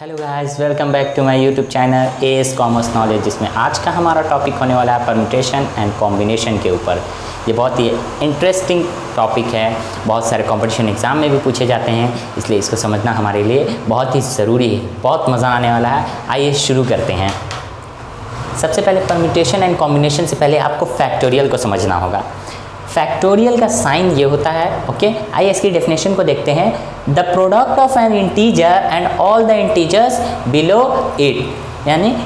Hello guys, welcome back to my YouTube channel AS commerce knowledge, जिसमें आज का हमारा टॉपिक होने वाला है परम्यूटेशन एंड कॉम्बिनेशन के ऊपर। ये बहुत ही इंटरेस्टिंग टॉपिक है, बहुत सारे कंपटीशन एग्ज़ाम में भी पूछे जाते हैं, इसलिए इसको समझना हमारे लिए बहुत ही ज़रूरी है। बहुत मज़ा आने वाला है। आइए शुरू करते हैं। सबसे पहले परम्यूटेशन एंड कॉम्बिनेशन से पहले आपको फैक्टोरियल को समझना होगा। फैक्टोरियल का साइन ये होता है, ओके। आइए इसकी डेफिनेशन को देखते हैं। The product of N integer and all the integers below it, यानी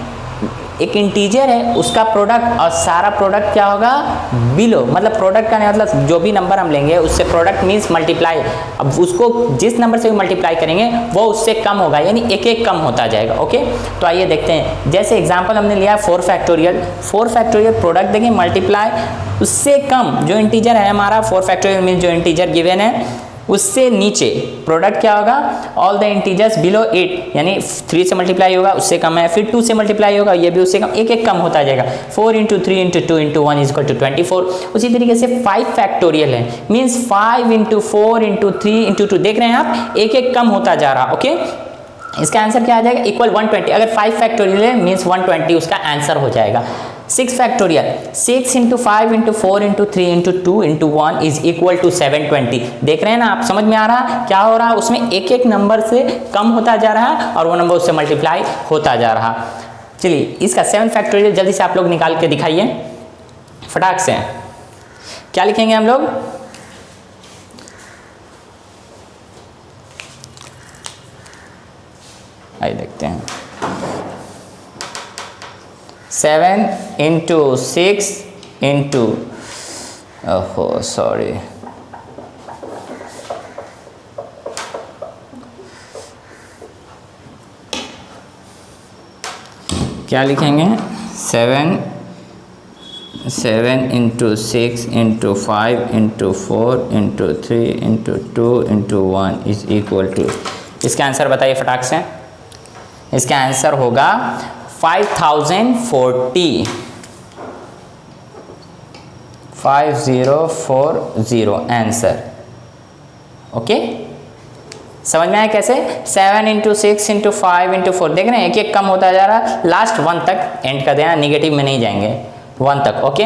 एक इंटीजर है उसका प्रोडक्ट और सारा प्रोडक्ट क्या होगा, बिलो। मतलब प्रोडक्ट का मतलब जो भी नंबर हम लेंगे उससे प्रोडक्ट मीन्स मल्टीप्लाई। अब उसको जिस नंबर से भी मल्टीप्लाई करेंगे वो उससे कम होगा, यानी एक एक कम होता जाएगा, ओके। तो आइए देखते हैं। जैसे एग्जांपल हमने लिया 4 फैक्टोरियल। 4 फैक्टोरियल प्रोडक्ट देंगे मल्टीप्लाई, उससे कम जो इंटीजर है हमारा 4 फैक्टोरियल मीन्स जो इंटीजर गिवन है उससे नीचे प्रोडक्ट क्या होगा, ऑल द इंटीजर्स बिलो 8, यानी 3 से मल्टीप्लाई होगा उससे कम है, फिर 2 से मल्टीप्लाई होगा ये भी उससे कम, एक एक कम होता जाएगा। 4 into 3 into 2 into 1 is equal to 24। उसी तरीके से 5 फैक्टोरियल है, मीन्स 5 इंटू 4 इंटू 3 इंटू 2, देख रहे हैं आप एक एक कम होता जा रहा, ओके। इसका आंसर क्या आ जाएगा, इक्वल 120। अगर 5 फैक्टोरियल है मीन्स 120 उसका आंसर हो जाएगा। 6 factorial, 6 into 5 into 4 into 3 into 2 into 1 is equal to 720। देख रहे हैं ना आप, समझ में आ रहा क्या हो रहा है, उसमें एक एक नंबर से कम होता जा रहा है और वो नंबर उससे मल्टीप्लाई होता जा रहा। चलिए इसका 7 फैक्टोरियल जल्दी से आप लोग निकाल के दिखाइए फटाक से। क्या लिखेंगे हम लोग, आइए देखते हैं। 7 इंटू 6 इंटू, ओहो सॉरी, क्या लिखेंगे, 7 into 6 into 5 into 4 into 3 into 2 into 1 is equal to, इसका आंसर बताइए फटाक से। इसका आंसर होगा 5040, 5040 आंसर, ओके। समझ में आया कैसे, 7 इंटू 6 इंटू 5 इंटू 4, देख रहे हैं एक एक कम होता जा रहा, लास्ट 1 तक एंड कर देना, निगेटिव में नहीं जाएंगे, 1 तक, ओके।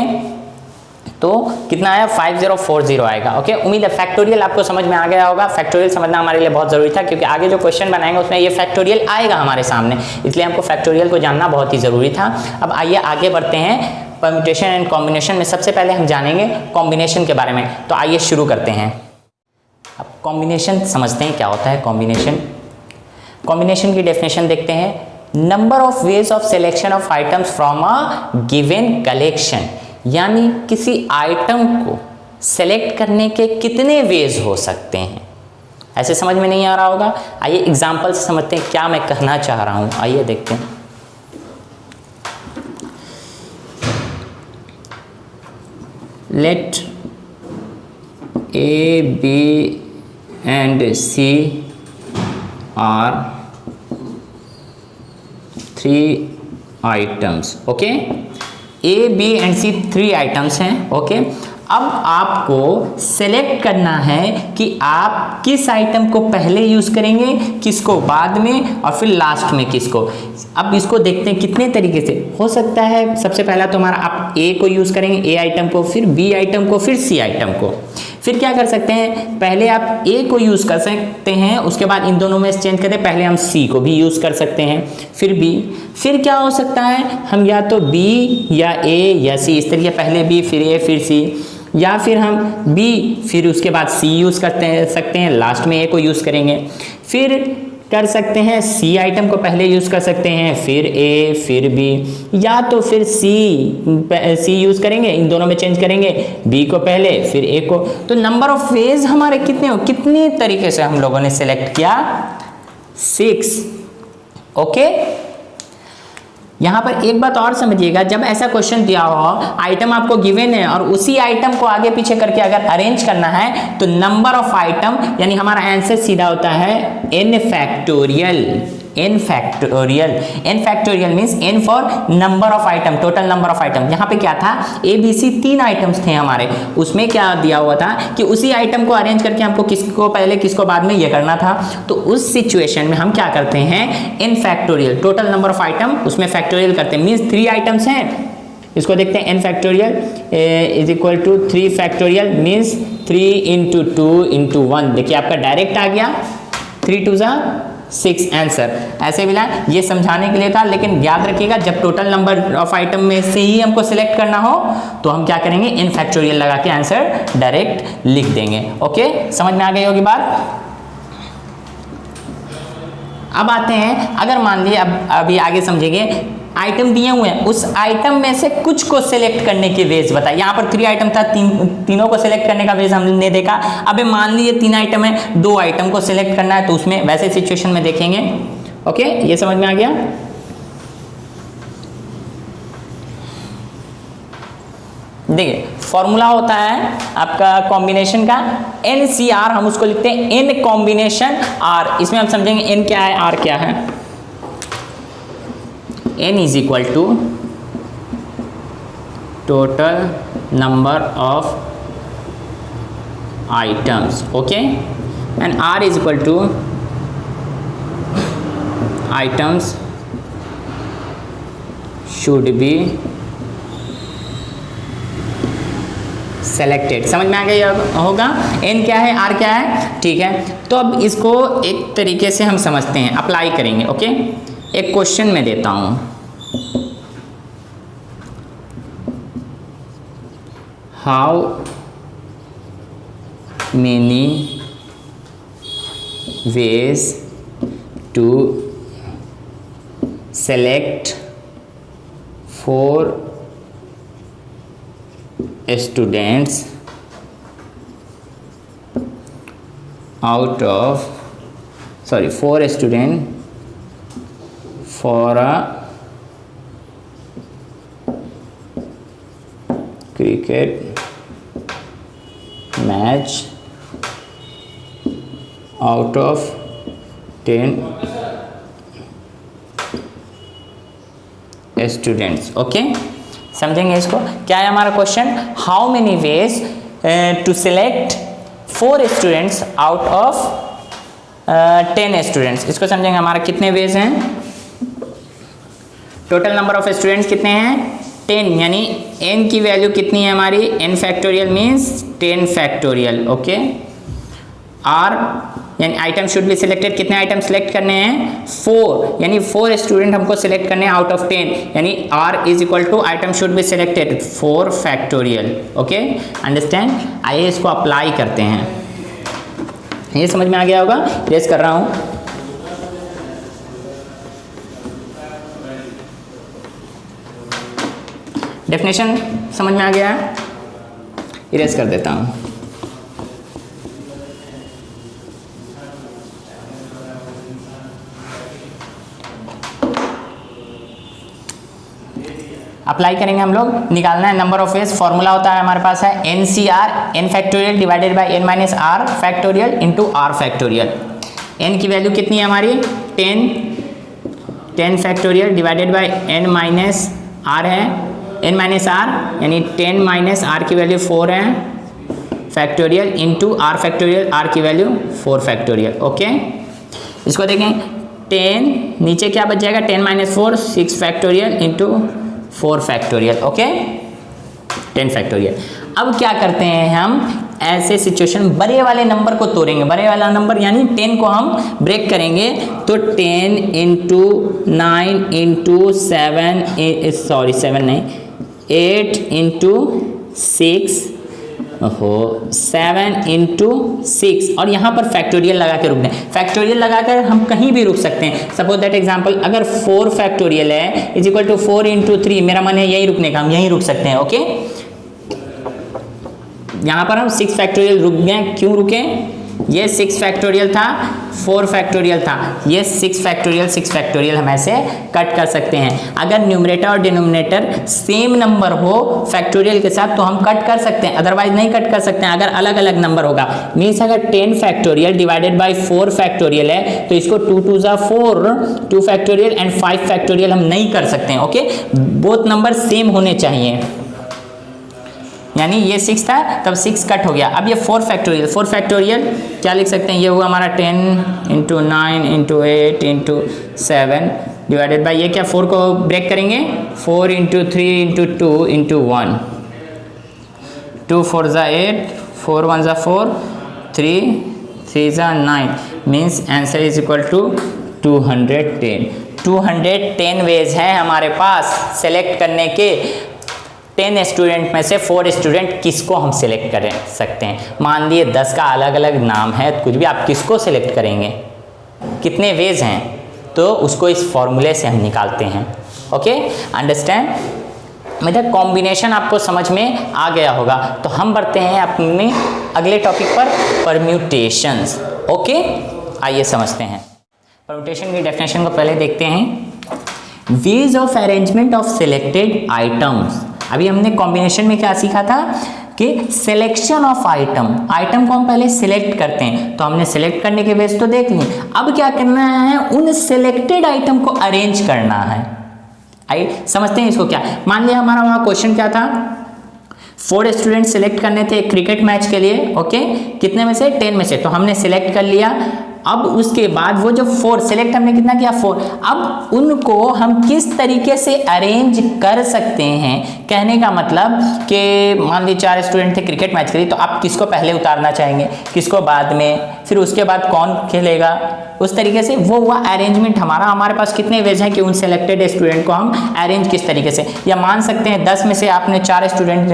तो कितना आया, 5040 आएगा, ओके। उम्मीद है फैक्टोरियल आपको समझ में आ गया होगा। फैक्टोरियल समझना हमारे लिए बहुत ज़रूरी था, क्योंकि आगे जो क्वेश्चन बनाएंगे उसमें ये फैक्टोरियल आएगा हमारे सामने, इसलिए हमको फैक्टोरियल को जानना बहुत ही ज़रूरी था। अब आइए आगे बढ़ते हैं परम्यूटेशन एंड कॉम्बिनेशन में। सबसे पहले हम जानेंगे कॉम्बिनेशन के बारे में, तो आइए शुरू करते हैं। अब कॉम्बिनेशन समझते हैं क्या होता है कॉम्बिनेशन। कॉम्बिनेशन की डेफिनेशन देखते हैं। Number of ways of selection of items from a given collection, यानी किसी आइटम को सेलेक्ट करने के कितने वेज हो सकते हैं। ऐसे समझ में नहीं आ रहा होगा, आइए एग्जांपल से समझते हैं क्या मैं कहना चाह रहा हूं। आइए देखते हैं। Let A B and C are 3 items, okay. A B and C 3 items हैं, ओके। अब आपको सेलेक्ट करना है कि आप किस आइटम को पहले यूज़ करेंगे, किसको बाद में, और फिर लास्ट में किसको। अब इसको देखते हैं कितने तरीके से हो सकता है। सबसे पहला तो हमारा आप ए को यूज़ करेंगे, ए आइटम को, फिर बी आइटम को, फिर सी आइटम को। फिर क्या कर सकते हैं, पहले आप ए को यूज़ कर सकते हैं, उसके बाद इन दोनों में चेंज करें, पहले हम सी को भी यूज़ कर सकते हैं, फिर बी। फिर क्या हो सकता है, हम या तो बी या ए या सी, इस तरीके पहले बी फिर ए फिर सी, या फिर हम बी फिर उसके बाद सी यूज़ करते सकते हैं, लास्ट में ए को यूज़ करेंगे। फिर कर सकते हैं सी आइटम को पहले यूज़ कर सकते हैं, फिर ए फिर बी, या तो फिर सी यूज़ करेंगे, इन दोनों में चेंज करेंगे, बी को पहले फिर ए को। तो नंबर ऑफ वेज हमारे कितने तरीके से हम लोगों ने सेलेक्ट किया, 6, ओके। यहाँ पर एक बात और समझिएगा, जब ऐसा क्वेश्चन दिया हो, आइटम आपको गिवन है और उसी आइटम को आगे पीछे करके अगर अरेंज करना है, तो नंबर ऑफ आइटम, यानी हमारा आंसर सीधा होता है n factorial, n factorial. n factorial means n for number of item, total number of item. यहाँ पे क्या था, ए बी सी 3 आइटम्स थे हमारे, उसमें क्या दिया हुआ था कि उसी आइटम को अरेंज करके हमको किसको पहले किसको बाद में ये करना था। तो उस सिचुएशन में हम क्या करते हैं, n factorial, total number of item उसमें फैक्टोरियल करते हैं। मीन्स 3 आइटम्स हैं, इसको देखते हैं, n factorial is equal to 3 factorial means 3 into 2 into 1। देखिए आपका डायरेक्ट आ गया, 3 2 6 आंसर। ऐसे मिला, ये समझाने के लिए था, लेकिन याद रखिएगा जब टोटल नंबर ऑफ आइटम में से ही हमको सिलेक्ट करना हो तो हम क्या करेंगे, n फैक्टोरियल लगा के आंसर डायरेक्ट लिख देंगे। ओके, समझ में आ गई होगी बात। अब आते हैं, अगर मान लीजिए अभी आगे समझेंगे, आइटम दिए हुए हैं, उस आइटम में से कुछ को सिलेक्ट करने के वेज बताइए। यहाँ पर 3 आइटम था, तीनों को सिलेक्ट करने का वेज हमने देखा। अब मान लीजिए 3 आइटम है, 2 आइटम को सिलेक्ट करना है, तो उसमें वैसे सिचुएशन में देखेंगे। ओके, ये समझ में आ गया। देखिए फॉर्मूला होता है आपका कॉम्बिनेशन का, NCR, हम उसको लिखते हैं n कॉम्बिनेशन R। इसमें हम समझेंगे n क्या है, R क्या है। n is equal to total number of items, okay, and R is equal to items should be selected। समझ में आ गया होगा, n क्या है, R क्या है, ठीक है। तो अब इसको एक तरीके से हम समझते हैं, अप्लाई करेंगे। ओके, एक क्वेश्चन में देता हूं, how many ways to select 4 students out of 4 students for a cricket match out of 10 students। Okay, समझेंगे इसको। क्या है हमारा question, how many ways to select 4 students out of 10 students. इसको समझेंगे, हमारा कितने वेज हैं, टोटल नंबर ऑफ स्टूडेंट्स कितने हैं, 10, यानी n की वैल्यू कितनी है हमारी, n factorial means 10 factorial. Okay, R यानी आइटम शुड बी सिलेक्टेड, कितने आइटम सिलेक्ट करने हैं, 4, यानी 4 स्टूडेंट हमको सिलेक्ट करने हैं आउट ऑफ 10, यानी R is equal to item should be selected 4 factorial. Okay, understand. आइए इसको अप्लाई करते हैं, ये समझ में आ गया होगा, रेस कर रहा हूँ। डेफिनेशन समझ में आ गया है, इरेज कर देता हूँ। अप्लाई करेंगे हम लोग, निकालना है नंबर ऑफ वेज। फॉर्मूला होता है हमारे पास है NCR, n factorial divided by n minus r factorial into r factorial. n की वैल्यू कितनी है हमारी, 10 factorial divided by n minus r है, n माइनस r यानी 10 माइनस r की वैल्यू 4 है factorial into r factorial, r की value 4 factorial. Okay, इसको देखें, 10 नीचे क्या बच जाएगा, 10 minus 4 6 factorial into 4 factorial. Okay, 10 factorial. अब क्या करते हैं हम, ऐसे सिचुएशन बड़े वाले नंबर को तोड़ेंगे, बड़े वाला नंबर यानी 10 को हम ब्रेक करेंगे, तो 10 इंटू 9 इंटू 7 नहीं 8 इंटू 6 7 इंटू 6 और यहाँ पर फैक्टोरियल लगा के रुक दें। फैक्टोरियल लगाकर हम कहीं भी रुक सकते हैं। सपोज दैट एग्जांपल, अगर 4 फैक्टोरियल है इज इक्वल टू 4 इंटू 3, मेरा मन है यही रुकने का, हम यहीं रुक सकते हैं। ओके, यहाँ पर हम 6 फैक्टोरियल रुक गए, क्यों रुके, ये 6 फैक्टोरियल था, 4 फैक्टोरियल था, ये 6 फैक्टोरियल हम ऐसे कट कर सकते हैं। अगर न्यूमरेटर और डिनोमिनेटर सेम नंबर हो फैक्टोरियल के साथ तो हम कट कर सकते हैं, अदरवाइज नहीं कट कर सकते हैं। अगर अलग अलग नंबर होगा, मीन्स अगर 10 फैक्टोरियल डिवाइडेड बाई 4 फैक्टोरियल है तो इसको 2 2 जा 4, 2 फैक्टोरियल एंड 5 फैक्टोरियल हम नहीं कर सकते हैं। ओके, बोथ नंबर सेम होने चाहिए, यानी ये 6 था तब 6 कट हो गया। अब ये 4 फैक्टोरियल क्या लिख सकते हैं, ये हुआ हमारा 10 into 9 into 8 into 7 divided by ये क्या 4 को ब्रेक करेंगे 4 इंटू 3 इंटू 2 इंटू 1, 2 4 जा 8, 4 1 जा 4, 3 3 जा 9, means answer is equal to 210। 210 ways है हमारे पास सेलेक्ट करने के। 10 स्टूडेंट में से 4 स्टूडेंट किसको हम सिलेक्ट कर सकते हैं। मान लिए 10 का अलग अलग नाम है, कुछ भी आप किसको सिलेक्ट करेंगे, कितने वेज हैं, तो उसको इस फॉर्मूले से हम निकालते हैं। Okay, understand. मतलब कॉम्बिनेशन आपको समझ में आ गया होगा। तो हम बढ़ते हैं अपने अगले टॉपिक पर, परम्यूटेशंस। ओके, आइए समझते हैं। परम्यूटेशन की डेफिनेशन को पहले देखते हैं। Ways of arrangement of selected items. अभी हमने कॉम्बिनेशन में क्या सीखा था कि सिलेक्शन ऑफ आइटम को हम पहले सिलेक्ट करते हैं, तो हमने सिलेक्ट करने के वेज तो देख लिए। अब क्या करना है, उन सिलेक्टेड आइटम को अरेंज करना है। आई समझते हैं इसको क्या। मान लिया हमारा वहां क्वेश्चन क्या था, 4 स्टूडेंट सिलेक्ट करने थे क्रिकेट मैच के लिए। ओके, कितने में से 10 में से, तो हमने सिलेक्ट कर लिया। अब उसके बाद वो जो 4 सिलेक्ट हमने कितना किया 4, अब उनको हम किस तरीके से अरेंज कर सकते हैं। कहने का मतलब कि मान लीजिए 4 स्टूडेंट थे क्रिकेट मैच के लिए, तो आप किसको पहले उतारना चाहेंगे, किसको बाद में, फिर उसके बाद कौन खेलेगा, उस तरीके से वो हुआ अरेंजमेंट हमारा। हमारे पास कितने वेज हैं कि उन सेलेक्टेड स्टूडेंट को हम अरेंज किस तरीके से। या मान सकते हैं 10 में से आपने 4 स्टूडेंट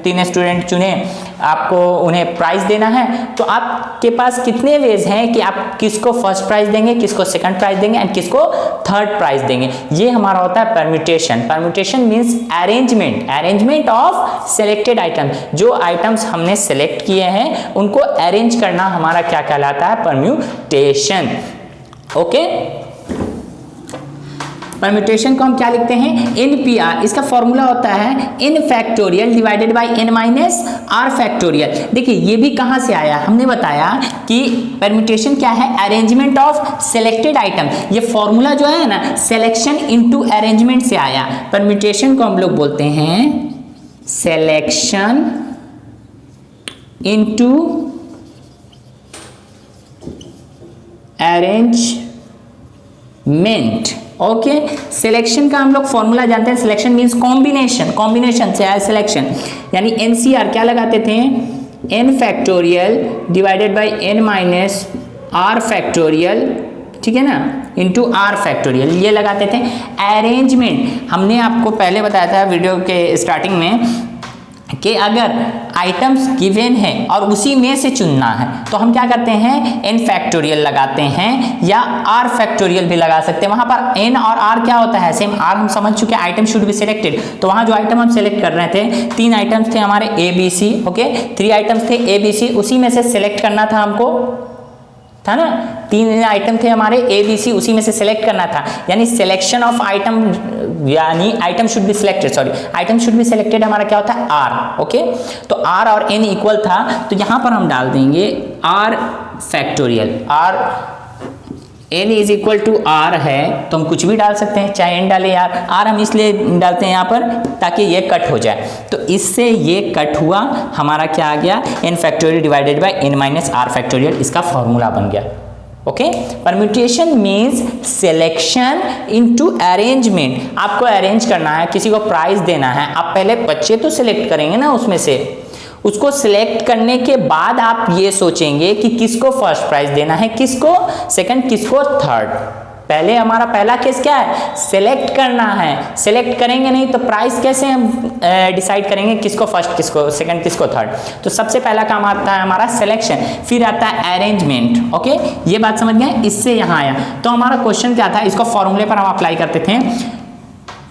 3 स्टूडेंट चुने, आपको उन्हें प्राइज देना है, तो आपके पास कितने वेज हैं कि आप किसको फर्स्ट प्राइज देंगे, किसको सेकंड प्राइज देंगे एंड किसको थर्ड प्राइज देंगे। ये हमारा होता है permutation. Permutation means arrangement of selected item. जो आइटम्स हमने सेलेक्ट किए हैं उनको अरेंज करना हमारा क्या कहलाता है, परम्यूटेशन। ओके, परम्यूटेशन को हम क्या लिखते हैं, NPR। इसका फॉर्मूला होता है n factorial divided by n minus r factorial. देखिए ये भी कहां से आया, हमने बताया कि परम्यूटेशन क्या है, अरेंजमेंट ऑफ सिलेक्टेड आइटम। ये फॉर्मूला जो है ना, सिलेक्शन इनटू अरेंजमेंट से आया। परम्यूटेशन को हम लोग बोलते हैं selection into arrangement. Okay, selection का हम लोग फॉर्मूला जानते हैं, सिलेक्शन मींस कॉम्बिनेशन से आया सिलेक्शन। यानी NCR क्या लगाते थे, n factorial divided by n minus r factorial, ठीक है ना, इंटू r फैक्टोरियल, ये लगाते थे। अरेंजमेंट हमने आपको पहले बताया था वीडियो के स्टार्टिंग में कि अगर आइटम्स गिवन है और उसी में से चुनना है तो हम क्या करते हैं, n फैक्टोरियल लगाते हैं या r फैक्टोरियल भी लगा सकते हैं। वहां पर n और r क्या होता है, सेम। r हम समझ चुके हैं, आइटम शुड बी सिलेक्टेड। तो वहां जो आइटम हम सिलेक्ट कर रहे थे, 3 आइटम्स थे हमारे ABC। ओके, 3 आइटम्स थे ABC, उसी में से सिलेक्ट करना था हमको, था ना। 3 आइटम थे हमारे ABC, उसी में से सिलेक्ट करना था। यानी सिलेक्शन ऑफ आइटम, यानी item should be selected, item should be selected हमारा क्या होता है, R। ओके, तो R और n इक्वल था, तो यहां पर हम डाल देंगे R factorial. R n is equal to R है, तो हम कुछ भी डाल सकते हैं, चाहे n डाले यार। R हम इसलिए डालते हैं यहाँ पर ताकि ये कट हो जाए, तो इससे ये कट हुआ, हमारा क्या आ गया, n factorial divided by n minus r factorial, इसका फॉर्मूला बन गया। Okay, permutation means selection into arrangement. आपको अरेंज करना है, किसी को प्राइज देना है, आप पहले बच्चे तो सिलेक्ट करेंगे ना, उसमें से उसको सिलेक्ट करने के बाद आप ये सोचेंगे कि किसको फर्स्ट प्राइज देना है, किसको सेकंड, किसको थर्ड। पहले हमारा पहला केस क्या है, सिलेक्ट करना है। सिलेक्ट करेंगे नहीं तो प्राइस कैसे हम डिसाइड करेंगे, किसको फर्स्ट, किसको सेकंड, किसको थर्ड। तो सबसे पहला काम आता है हमारा सिलेक्शन, फिर आता है अरेंजमेंट। ओके, ये बात समझ गए, इससे यहाँ आया। तो हमारा क्वेश्चन क्या था, इसको फॉर्मूले पर हम अप्लाई करते थे।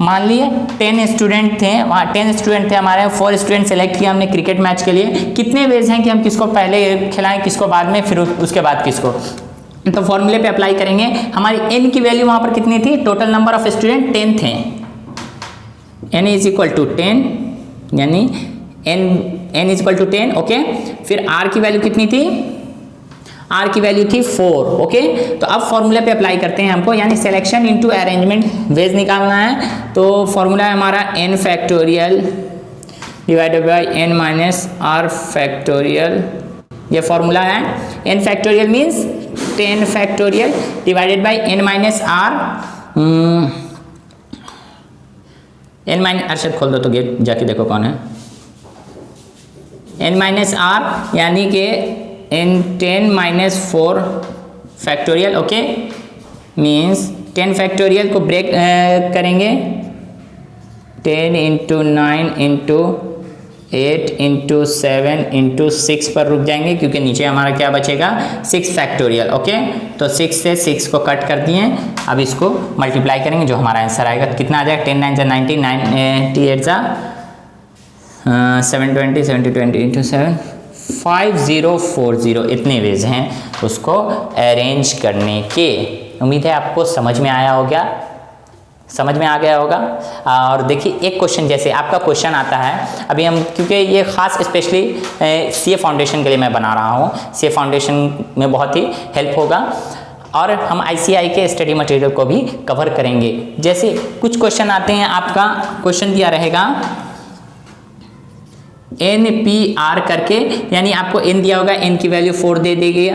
मान लिए 10 स्टूडेंट थे, वहाँ 10 स्टूडेंट थे हमारे, 4 स्टूडेंट सेलेक्ट किया हमने क्रिकेट मैच के लिए। कितने वेज हैं कि हम किसको पहले खिलाएं, किसको बाद में, फिर उसके बाद किसको। तो फॉर्मूले पे अप्लाई करेंगे। हमारी n की वैल्यू वहाँ पर कितनी थी, टोटल नंबर ऑफ स्टूडेंट 10 थे, n इज इक्वल टू 10, यानी n is equal to 10। Okay, फिर r की वैल्यू कितनी थी, r की वैल्यू थी 4। ओके, तो अब फॉर्मूले पे अप्लाई करते हैं हमको, यानी सिलेक्शन इनटू अरेंजमेंट वेज निकालना है। तो फॉर्मूला है हमारा n factorial divided by n minus r factorial, ये फॉर्मूला है। n factorial means 10 factorial divided by n minus r, n minus, Arshad खोल दो तो गेट जाके देखो कौन है, n माइनस r यानी कि n 10 minus 4 factorial. Okay, means 10 factorial को ब्रेक करेंगे, 10 इंटू 9 इंटू 8 इंटू 7 इंटू 6 पर रुक जाएंगे, क्योंकि नीचे हमारा क्या बचेगा, 6 फैक्टोरियल। ओके, तो 6 से 6 को कट कर दिए, अब इसको मल्टीप्लाई करेंगे, जो हमारा आंसर आएगा कितना आ जाएगा, 10 9 जा 90, 98 जा 720, 720 इंटू 7 5040, इतने वेज हैं उसको अरेंज करने के। उम्मीद है आपको समझ में आया होगा, समझ में आ गया होगा। और देखिए एक क्वेश्चन, जैसे आपका क्वेश्चन आता है अभी हम, क्योंकि ये खास स्पेशली सीए फाउंडेशन के लिए मैं बना रहा हूँ, सीए फाउंडेशन में बहुत ही हेल्प होगा, और हम आईसीआई के स्टडी मटेरियल को भी कवर करेंगे। जैसे कुछ क्वेश्चन आते हैं, आपका क्वेश्चन दिया रहेगा NPR करके, यानी आपको n दिया होगा, n की वैल्यू 4 दे देगी,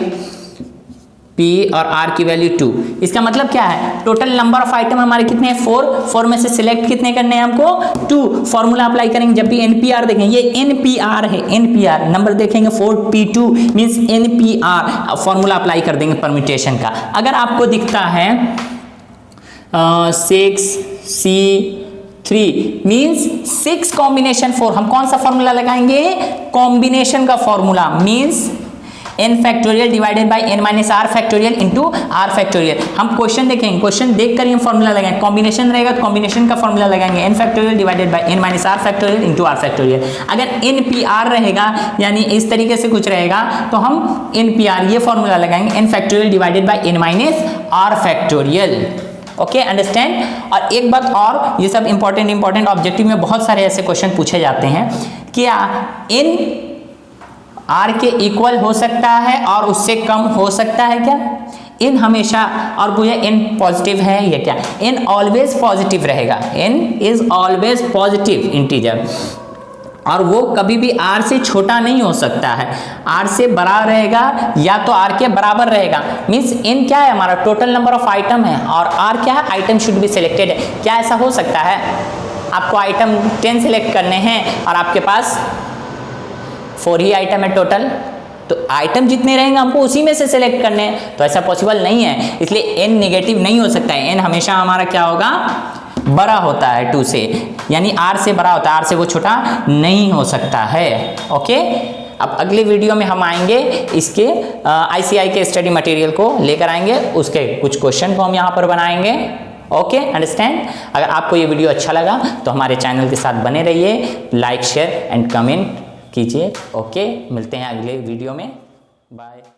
P और R की वैल्यू 2। इसका मतलब क्या है, टोटल नंबर ऑफ आइटम हमारे कितने हैं, 4 में से सिलेक्ट कितने करने हैं हमको, 2। फॉर्मूला अप्लाई करेंगे, जब भी NPR देखें, ये NPR है, NPR नंबर देखेंगे 4P2 means NPR, formula apply कर देंगे परम्यूटेशन का। अगर आपको दिखता है 6C3 मीन्स 6 कॉम्बिनेशन 4, हम कौन सा फॉर्मूला लगाएंगे, कॉम्बिनेशन का formula, means n factorial divided by n minus r factorial into r factorial. हम क्वेश्चन देखेंगे, क्वेश्चन देख कर ही हम फॉर्मूला लगाएंगे, कॉम्बिनेशन रहेगा तो कॉम्बिनेशन का फॉर्मूला लगाएंगे, n factorial divided by n minus r factorial into r factorial. अगर NPR रहेगा, यानी इस तरीके से कुछ रहेगा, तो हम NPR ये फॉर्मूला लगाएंगे, n factorial divided by n minus r factorial. Okay, understand. और एक बात और, ये सब इंपॉर्टेंट ऑब्जेक्टिव में बहुत सारे ऐसे क्वेश्चन पूछे जाते हैं, क्या n r के इक्वल हो सकता है और उससे कम हो सकता है क्या, n हमेशा, और पूछे n पॉजिटिव है या क्या, n ऑलवेज पॉजिटिव रहेगा, n is always positive integer, और वो कभी भी r से छोटा नहीं हो सकता है, r से बड़ा रहेगा या तो r के बराबर रहेगा। मीन्स n क्या है, हमारा टोटल नंबर ऑफ आइटम है, और r क्या है, आइटम शुड बी सिलेक्टेड है। क्या ऐसा हो सकता है, आपको आइटम 10 सिलेक्ट करने हैं और आपके पास 4 ही आइटम है टोटल, तो आइटम जितने रहेंगे हमको उसी में से सिलेक्ट करने हैं, तो ऐसा पॉसिबल नहीं है, इसलिए n नेगेटिव नहीं हो सकता है। n हमेशा हमारा क्या होगा, बड़ा होता है 2 से, यानी r से बड़ा होता है, r से वो छोटा नहीं हो सकता है। ओके, अब अगले वीडियो में हम आएंगे, इसके आईसीआई के स्टडी मटेरियल को लेकर आएंगे, उसके कुछ क्वेश्चन को हम यहाँ पर बनाएंगे। Okay, understand. अगर आपको ये वीडियो अच्छा लगा तो हमारे चैनल के साथ बने रहिए, लाइक शेयर एंड कमेंट कीजिए। ओके, मिलते हैं अगले वीडियो में, बाय।